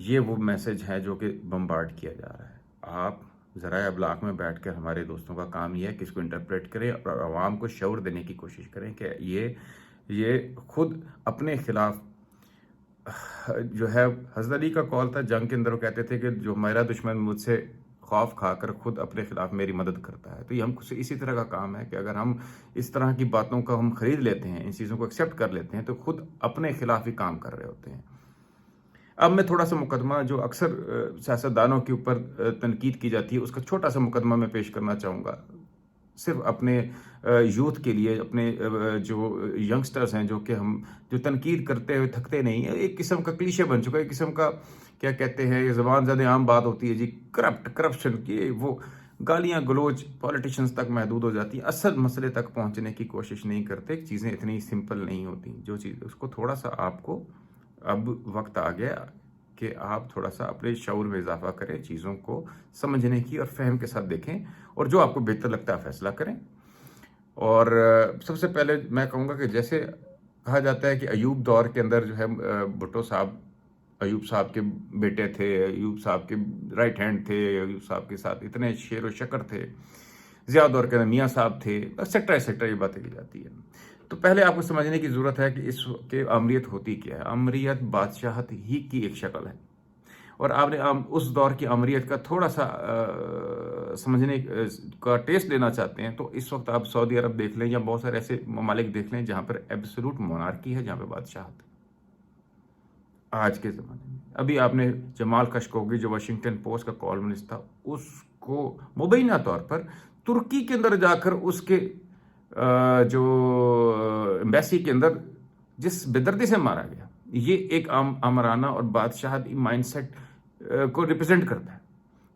یہ وہ میسج ہے جو کہ بمبارڈ کیا جا رہا ہے. آپ ذرائع ابلاغ میں بیٹھ کر ہمارے دوستوں کا کام یہ ہے کہ اس کو انٹرپریٹ کریں اور عوام کو شعور دینے کی کوشش کریں کہ یہ خود اپنے خلاف جو ہے. حضرت علی کا قول تھا جنگ کے اندر، وہ کہتے تھے کہ جو میرا دشمن مجھ سے خوف کھا کر خود اپنے خلاف میری مدد کرتا ہے. تو یہ ہم سے اسی طرح کا کام ہے کہ اگر ہم اس طرح کی باتوں کا ہم خرید لیتے ہیں، ان چیزوں کو ایکسیپٹ کر لیتے ہیں، تو خود اپنے خلاف ہی کام کر رہے ہوتے ہیں. اب میں تھوڑا سا مقدمہ جو اکثر سیاستدانوں کے اوپر تنقید کی جاتی ہے، اس کا چھوٹا سا مقدمہ میں پیش کرنا چاہوں گا، صرف اپنے یوتھ کے لیے، اپنے جو ینگسٹرز ہیں جو کہ ہم جو تنقید کرتے ہوئے تھکتے نہیں ہیں. ایک قسم کا کلیشے بن چکا ہے، ایک قسم کا کیا کہتے ہیں، یہ زبان زدہ عام بات ہوتی ہے جی، کرپشن کی وہ گالیاں گلوچ پولیٹیشنز تک محدود ہو جاتی ہیں، اصل مسئلے تک پہنچنے کی کوشش نہیں کرتے. چیزیں اتنی سمپل نہیں ہوتی. جو چیز اس کو تھوڑا سا آپ کو اب وقت آ گیا کہ آپ تھوڑا سا اپنے شعور میں اضافہ کریں، چیزوں کو سمجھنے کی اور فہم کے ساتھ دیکھیں، اور جو آپ کو بہتر لگتا ہے فیصلہ کریں. اور سب سے پہلے میں کہوں گا کہ جیسے کہا جاتا ہے کہ ایوب دور کے اندر جو ہے بھٹو صاحب ایوب صاحب کے بیٹے تھے، ایوب صاحب کے رائٹ ہینڈ تھے، ایوب صاحب کے ساتھ اتنے شیر و شکر تھے. ضیاء دور کے اندر میاں صاحب تھے، ایکسیکٹرا یہ باتیں کی جاتی ہیں. تو پہلے آپ کو سمجھنے کی ضرورت ہے کہ اس کے امریت ہوتی کیا ہے. امریت بادشاہت ہی کی ایک شکل ہے، اور آپ نے اس دور کی امریت کا تھوڑا سا سمجھنے کا ٹیسٹ لینا چاہتے ہیں تو اس وقت آپ سعودی عرب دیکھ لیں یا بہت سارے ایسے ممالک دیکھ لیں جہاں پر ایبسولوٹ مونارکی ہے، جہاں پہ بادشاہت آج کے زمانے میں. ابھی آپ نے جمال خشوگی جو واشنگٹن پوسٹ کا کالمنسٹ تھا، اس کو مبینہ طور پر ترکی کے اندر جا کر اس کے جو ایمبیسی کے اندر جس بے-دردی سے مارا گیا، یہ ایک آمرانہ اور بادشاہت مائنڈ سیٹ کو ریپرزینٹ کرتا ہے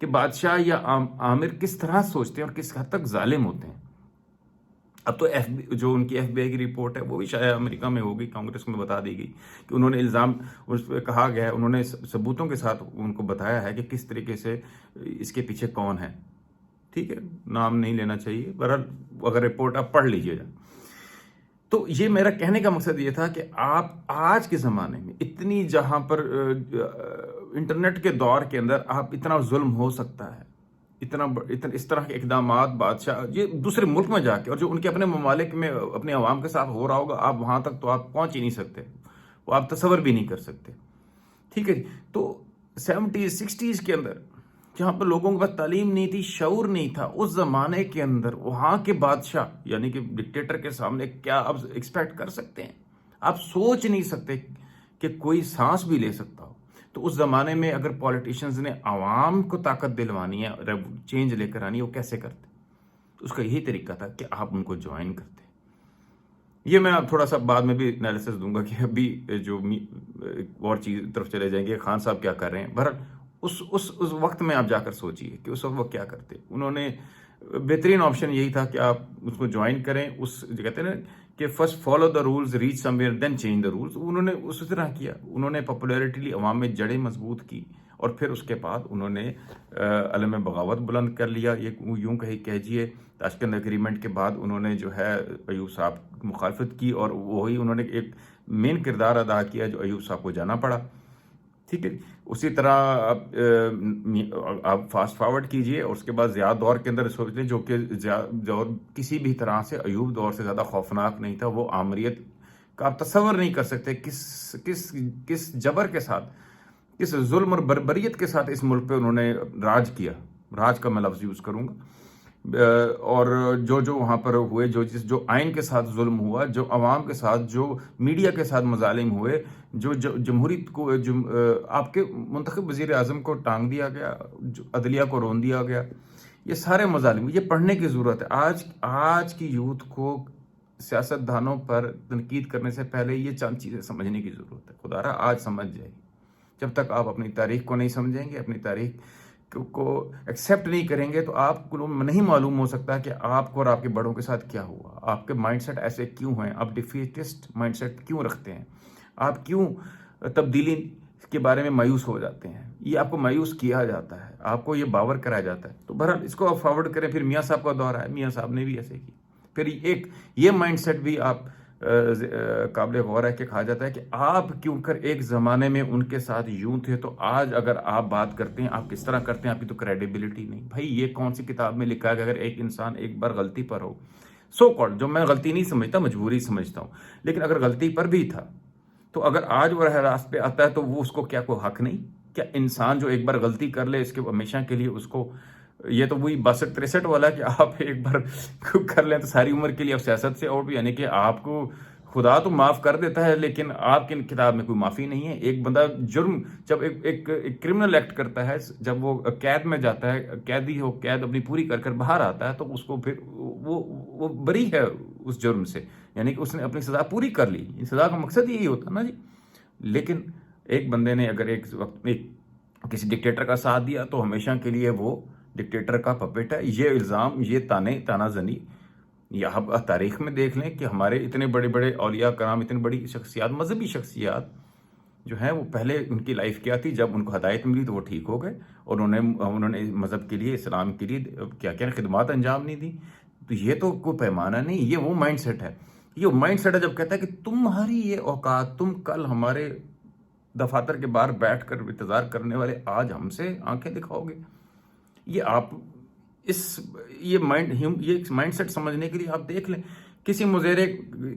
کہ بادشاہ یا آمر کس طرح سوچتے ہیں اور کس حد تک ظالم ہوتے ہیں. اب تو جو ان کی FBI کی رپورٹ ہے وہ بھی شاید امریکہ میں ہوگی، کانگریس میں بتا دی گئی کہ انہوں نے الزام اس پہ کہا گیا ہے، انہوں نے ثبوتوں کے ساتھ ان کو بتایا ہے کہ کس طریقے سے اس کے پیچھے کون ہے. ٹھیک ہے، نام نہیں لینا چاہیے، بہرحال اگر رپورٹ آپ پڑھ لیجئے گا. تو یہ میرا کہنے کا مقصد یہ تھا کہ آپ آج کے زمانے میں اتنی جہاں پر انٹرنیٹ کے دور کے اندر آپ اتنا ظلم ہو سکتا ہے، اتنا اس طرح کے اقدامات بادشاہ یہ دوسرے ملک میں جا کے، اور جو ان کے اپنے ممالک میں اپنے عوام کے ساتھ ہو رہا ہوگا، آپ وہاں تک تو آپ پہنچ ہی نہیں سکتے، وہ آپ تصور بھی نہیں کر سکتے. ٹھیک ہے جی. تو 70s 60s کے اندر جہاں پر لوگوں کے پاس تعلیم نہیں تھی، شعور نہیں تھا، اس زمانے کے اندر وہاں کے بادشاہ یعنی کہ ڈکٹیٹر کے سامنے کیا آپ ایکسپیکٹ کر سکتے ہیں؟ آپ سوچ نہیں سکتے کہ کوئی سانس بھی لے سکتا ہو. تو اس زمانے میں اگر پولیٹیشنز نے عوام کو طاقت دلوانی ہے، چینج لے کر آنی ہے، وہ کیسے کرتے؟ اس کا یہی طریقہ تھا کہ آپ ان کو جوائن کرتے. یہ میں آپ تھوڑا سا بعد میں بھی انالیسس دوں گا کہ ابھی جو اور چیز طرف چلے جائیں گے، خان صاحب کیا کر رہے ہیں. بہرحال اس وقت میں آپ جا کر سوچئے کہ اس وقت وہ کیا کرتے. انہوں نے بہترین آپشن یہی تھا کہ آپ اس کو جوائن کریں. اس جو کہتے ہیں نا کہ first follow the rules reach somewhere then change the rules, انہوں نے اس طرح کیا. انہوں نے پاپولیرٹی عوام میں جڑیں مضبوط کی، اور پھر اس کے بعد انہوں نے علم بغاوت بلند کر لیا. یہ یوں کہیے تاشکند ایگریمنٹ کے بعد انہوں نے جو ہے ایوب صاحب کی مخالفت کی، اور وہی انہوں نے ایک مین کردار ادا کیا جو ایوب صاحب کو جانا پڑا. ٹھیک ہے. اسی طرح آپ فاسٹ فارورڈ کیجئے، اور اس کے بعد ضیاء دور کے اندر سوچ لیں، جو کہ دور کسی بھی طرح سے ایوب دور سے زیادہ خوفناک نہیں تھا. وہ آمریت کا آپ تصور نہیں کر سکتے کس جبر کے ساتھ، کس ظلم اور بربریت کے ساتھ اس ملک پہ انہوں نے راج کیا. راج کا میں لفظ یوز کروں گا. اور جو وہاں پر ہوئے، جو آئین کے ساتھ ظلم ہوا، جو عوام کے ساتھ، جو میڈیا کے ساتھ مظالم ہوئے، جو جمہوریت کو آپ کے منتخب وزیر اعظم کو ٹانگ دیا گیا، جو عدلیہ کو رون دیا گیا، یہ سارے مظالم، یہ پڑھنے کی ضرورت ہے. آج کی یوتھ کو سیاست دانوں پر تنقید کرنے سے پہلے یہ چند چیزیں سمجھنے کی ضرورت ہے. خدا رہا آج سمجھ جائے گی. جب تک آپ اپنی تاریخ کو نہیں سمجھیں گے، اپنی تاریخ کو ایکسیپٹ نہیں کریں گے، تو آپ کو نہیں معلوم ہو سکتا کہ آپ کو اور آپ کے بڑوں کے ساتھ کیا ہوا. آپ کے مائنڈ سیٹ ایسے کیوں ہیں؟ آپ ڈیفیٹسٹ مائنڈ سیٹ کیوں رکھتے ہیں؟ آپ کیوں تبدیلی کے بارے میں مایوس ہو جاتے ہیں؟ یہ آپ کو مایوس کیا جاتا ہے، آپ کو یہ باور کرایا جاتا ہے. تو بہرحال اس کو آپ فارورڈ کریں. پھر میاں صاحب کا دور آیا، میاں صاحب نے بھی ایسے کی. پھر ایک یہ مائنڈ سیٹ بھی آپ قابل غور ہے کہ کہا جاتا ہے کہ آپ کیوں کر ایک زمانے میں ان کے ساتھ یوں تھے تو آج اگر آپ بات کرتے ہیں آپ کس طرح کرتے ہیں، آپ کی تو کریڈیبلٹی نہیں. بھائی یہ کون سی کتاب میں لکھا ہے کہ اگر ایک انسان ایک بار غلطی پر ہو، سو کالڈ، جو میں غلطی نہیں سمجھتا، مجبوری سمجھتا ہوں، لیکن اگر غلطی پر بھی تھا تو اگر آج وہ راہ راست پہ آتا ہے تو وہ اس کو کیا کوئی حق نہیں؟ کیا انسان جو ایک بار غلطی کر لے اس کے ہمیشہ کے لیے اس کو، یہ تو وہی 62-63 والا کہ آپ ایک بار کر لیں تو ساری عمر کے لیے آپ سیاست سے آؤٹ، یعنی کہ آپ کو خدا تو معاف کر دیتا ہے لیکن آپ کی کتاب میں کوئی معافی نہیں ہے. ایک بندہ جرم جب ایک کرمنل ایکٹ کرتا ہے، جب وہ قید میں جاتا ہے، قیدی ہو، قید اپنی پوری کر کر باہر آتا ہے تو اس کو پھر وہ بری ہے اس جرم سے، یعنی کہ اس نے اپنی سزا پوری کر لی. سزا کا مقصد یہی ہوتا نا جی. لیکن ایک بندے نے اگر ایک وقت میں کسی ڈکٹیٹر کا ساتھ دیا تو ہمیشہ کے لیے وہ ڈکٹیٹر کا پپیٹ ہے. یہ الزام، یہ تانا زنی، یا آپ تاریخ میں دیکھ لیں کہ ہمارے اتنے بڑے بڑے اولیاء کرام، اتنی بڑی شخصیات، مذہبی شخصیات جو ہیں، وہ پہلے ان کی لائف کیا تھی، جب ان کو ہدایت ملی تو وہ ٹھیک ہو گئے اور انہوں نے مذہب کے لیے، اسلام کے لیے کیا کیا خدمات انجام نہیں دی. تو یہ تو کوئی پیمانہ نہیں، یہ وہ مائنڈ سیٹ ہے. یہ مائنڈ سیٹ ہے جب کہتا ہے کہ تمہاری یہ اوقات، تم کل ہمارے دفاتر کے باہر بیٹھ کر انتظار کرنے والے آج ہم سے آنکھیں دکھاؤ گے. یہ آپ یہ مائنڈ سیٹ سمجھنے کے لیے آپ دیکھ لیں کسی مزیرے،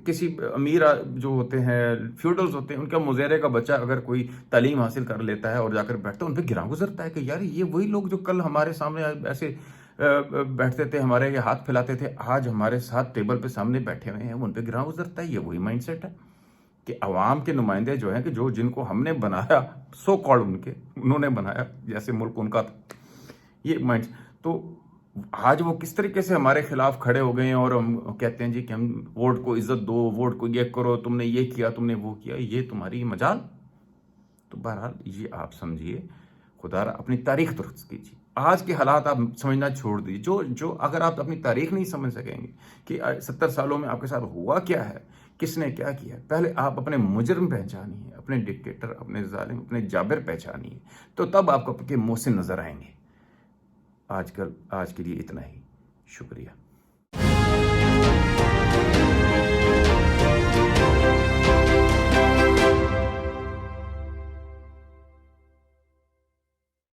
کسی امیر جو ہوتے ہیں، فیوڈلز ہوتے ہیں، ان کا مزیرے کا بچہ اگر کوئی تعلیم حاصل کر لیتا ہے اور جا کر بیٹھتا ہے، ان پہ گراں گزرتا ہے کہ یار یہ وہی لوگ جو کل ہمارے سامنے ایسے بیٹھتے تھے، ہمارے یہ ہاتھ پھیلاتے تھے، آج ہمارے ساتھ ٹیبل پہ سامنے بیٹھے ہوئے ہیں، ان پہ گراں گزرتا ہے. یہ وہی مائنڈ سیٹ ہے کہ عوام کے نمائندے جو ہیں، کہ جن کو ہم نے بنایا، سو کالڈ انہوں نے بنایا، جیسے ملک ان کا تھا، یہ مائنڈ. تو آج وہ کس طریقے سے ہمارے خلاف کھڑے ہو گئے ہیں اور ہم کہتے ہیں جی کہ ہم ووٹ کو عزت دو، ووٹ کو یہ کرو، تم نے یہ کیا، تم نے وہ کیا، یہ تمہاری مجال. تو بہرحال یہ آپ سمجھیے، خدا را اپنی تاریخ درست کیجیے. آج کے حالات آپ سمجھنا چھوڑ دیجیے. جو اگر آپ اپنی تاریخ نہیں سمجھ سکیں گے کہ 70 سالوں میں آپ کے ساتھ ہوا کیا ہے، کس نے کیا کیا ہے، پہلے آپ اپنے مجرم پہچانیے، اپنے ڈکٹیٹر، اپنے ظالم، اپنے جابر پہچانیے، تو تب آپ کو کے محسن نظر آئیں گے. آج کے لیے اتنا ہی. شکریہ.